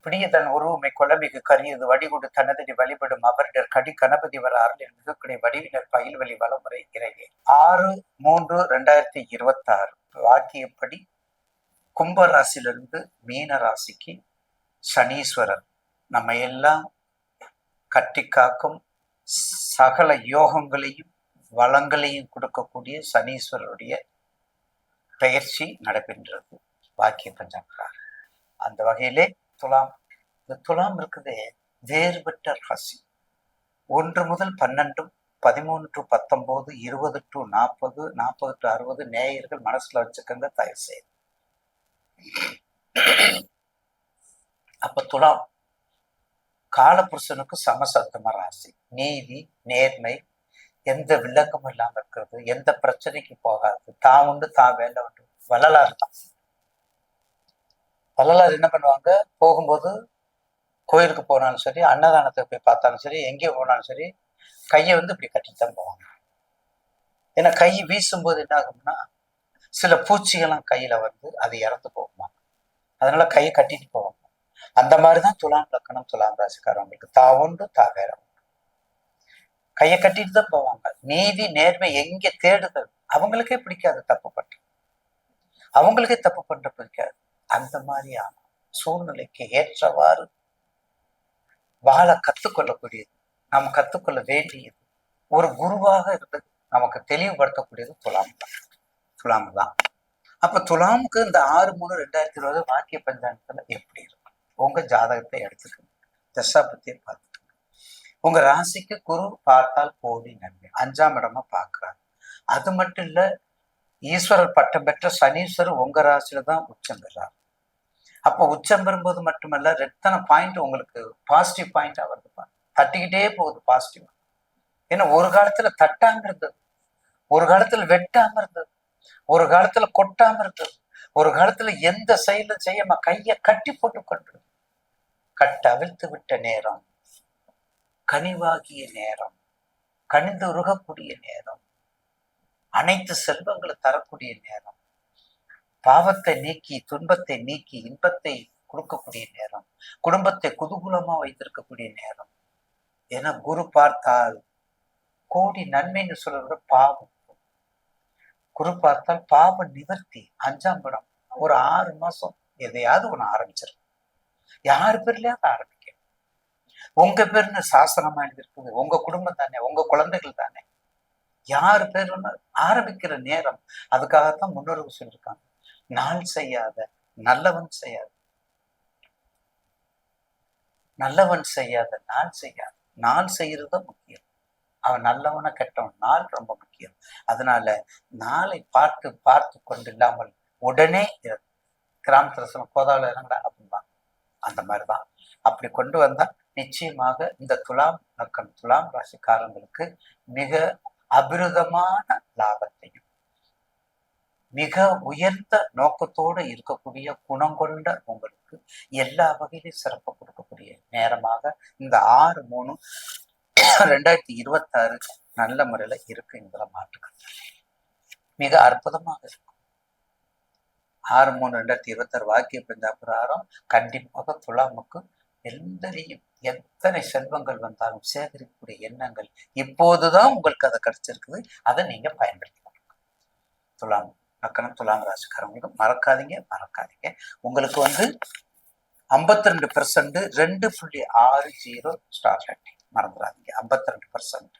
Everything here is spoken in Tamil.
பிடியதன் உருவமை குழம்பிக்கு கரியது வடிகுடு தனதடி வழிபடும் அவரிடர் கடி கணபதி வர அருளில் மிகுக்குடை வடிவினர் பயில்வழி வளமுறை இறையே. 6/3/2026 வாக்கியப்படி கும்ப ராசியிலிருந்து மீன ராசிக்கு சனீஸ்வரர் நம்ம எல்லாம் கட்டி காக்கும் சகல யோகங்களையும் வளங்களையும் கொடுக்கக்கூடிய சனீஸ்வரருடைய பெயர்ச்சி நடைபெறுகிறது வாக்கிய பஞ்சாங்கம். அந்த வகையிலே துலாம், இந்த துலாம் இருக்குது வேறுபட்ட ராசி. 1 முதல் 12, 13 19 20 to 40, 40 to 60 நேயர்கள் மனசுல வச்சுக்கங்க தயவு செய்து. அப்ப துலாம் காலபுருஷனுக்கு சமசப்தம ராசி. நீதி, நேர்மை, எந்த விளக்கமும் இல்லாம இருக்கிறது, எந்த பிரச்சனைக்கு போகாது, தான் உண்டு தான் வேலை உண்டு. வள்ளலார் தான். வள்ளலார் என்ன பண்ணுவாங்க, போகும்போது கோயிலுக்கு போனாலும் சரி, அன்னதானத்தை போய் பார்த்தாலும் சரி, எங்கே போனாலும் சரி, கையை இப்படி கட்டித்தான் போவாங்க. ஏன்னா கை வீசும்போது என்ன ஆகும்னா சில பூச்சிகள்லாம் கையில அது இறந்து போகுமா, அதனால கையை கட்டிட்டு போவாங்க. அந்த மாதிரிதான் துலாம் லக்கணம், துலாம் ராசிக்காரவங்களுக்கு தான் உண்டு தான் வேற உண்டு. கையை கட்டிட்டு தான் போவாங்க. நீதி நேர்மை எங்க தேடுதல் அவங்களுக்கே பிடிக்காது, தப்பு பண்ற அவங்களுக்கே தப்பு பண்ற பிடிக்காது. அந்த மாதிரியான சூழ்நிலைக்கு ஏற்றவாறு வாழ கத்துக்கொள்ளக்கூடியது, நாம் கத்துக்கொள்ள வேண்டியது, ஒரு குருவாக இருந்து நமக்கு தெளிவுபடுத்தக்கூடியது துலாம் தான். அப்ப துலாமுக்கு இந்த 6/3/2020 வாக்கிய பஞ்சாங்கத்துல எப்படி இருக்கும்? உங்க ஜாதகத்தை எடுத்துக்கணும், தசா பத்தியை பார்த்துக்கணும். உங்க ராசிக்கு குரு பார்த்தால் கோடி நன்மை, 5ஆம் இடமா பார்க்கிறாங்க. அது மட்டும் இல்ல, ஈஸ்வரர் பட்டம் பெற்ற சனீஸ்வரர் உங்க ராசியில தான் உச்சம் பெறார். அப்போ உச்சம் பெறும்போது மட்டுமல்ல, எத்தனை பாயிண்ட் உங்களுக்கு பாசிட்டிவ் பாயிண்டா வருதுப்பா, தட்டிக்கிட்டே போகுது பாசிட்டிவ். ஏன்னா ஒரு காலத்துல தட்டாம இருந்தது, ஒரு காலத்துல வெட்டாம இருந்தது, ஒரு காலத்துல கொட்டாம இருந்தது, ஒரு காலத்துல எந்த செயலும் செய்யாம கையை கட்டி போட்டு கொண்டு அவிழ்த்து விட்ட நேரம், கனிவாகிய நேரம், கனிந்து உருகக்கூடிய நேரம், அனைத்து செல்வங்களை தரக்கூடிய நேரம், பாவத்தை நீக்கி துன்பத்தை நீக்கி இன்பத்தை கொடுக்கக்கூடிய நேரம், குடும்பத்தை குதூகூலமா வைத்திருக்கக்கூடிய நேரம். ஏன்னா குரு பார்த்தால் கோடி நன்மைன்னு சொல்றத பாவம், குரு பார்த்தால் பாவ நிவர்த்தி. 5ஆம் இடம். ஒரு 6 மாசம் எதையாவது ஒண்ணு ஆரம்பிச்சிருக்கு, யாரு பேர்லயாவது ஆரம்பிக்க. உங்க பேர்னு சாசனமா எழுதிருக்குது, உங்க குடும்பம் தானே, உங்க குழந்தைகள் தானே, யாரு பேருன்னு ஆரம்பிக்கிற நேரம். அதுக்காகத்தான் முன்னோர்கள் சொல்லியிருக்காங்க, நாள் செய்யாத நல்லவன் செய்யாத, நல்லவன் செய்யாத நாள் செய்யாத. நாள் செய்யறது முக்கியம், அவன் நல்லவன கெட்டவன், நாள் ரொம்ப முக்கியம். அதனால நாளை பார்த்து பார்த்து கொண்டு இல்லாமல் உடனே கிராமத்துல சொல்ல கோதாவில் இறங்கடா அப்படின்பாங்க. அந்த மாதிரிதான். அப்படி கொண்டு வந்தா நிச்சயமாக இந்த துலாம் லக்கணம், துலாம் ராசிக்காரங்களுக்கு மிக அபிருதமான லாபத்தையும், மிக உயர்ந்த நோக்கத்தோடு இருக்கக்கூடிய குணம் கொண்ட உங்களுக்கு எல்லா வகையிலும் சிறப்பு கொடுக்கக்கூடிய நேரமாக இந்த 6/3/2026 நல்ல முறையில இருக்கு. என்கிற மாற்றுக்கள் மிக அற்புதமாக இருக்கும். 6/3/2026 வாக்கிய பிரகாரம் கண்டிப்பாக துலாமுக்கு எத்தனை செல்வங்கள் வந்தாலும் சேகரிக்கக்கூடிய எண்ணங்கள் இப்போதுதான் உங்களுக்கு அதை கிடைச்சிருக்குது. அதை நீங்க பயன்படுத்திக்கணும். துலாம் லக்கணம், துலாம் ராசிக்காரங்களுக்கு மறக்காதீங்க. உங்களுக்கு 52% 2.60 ஸ்டார் ரேட்டிங் மறந்துடாதீங்க. 52%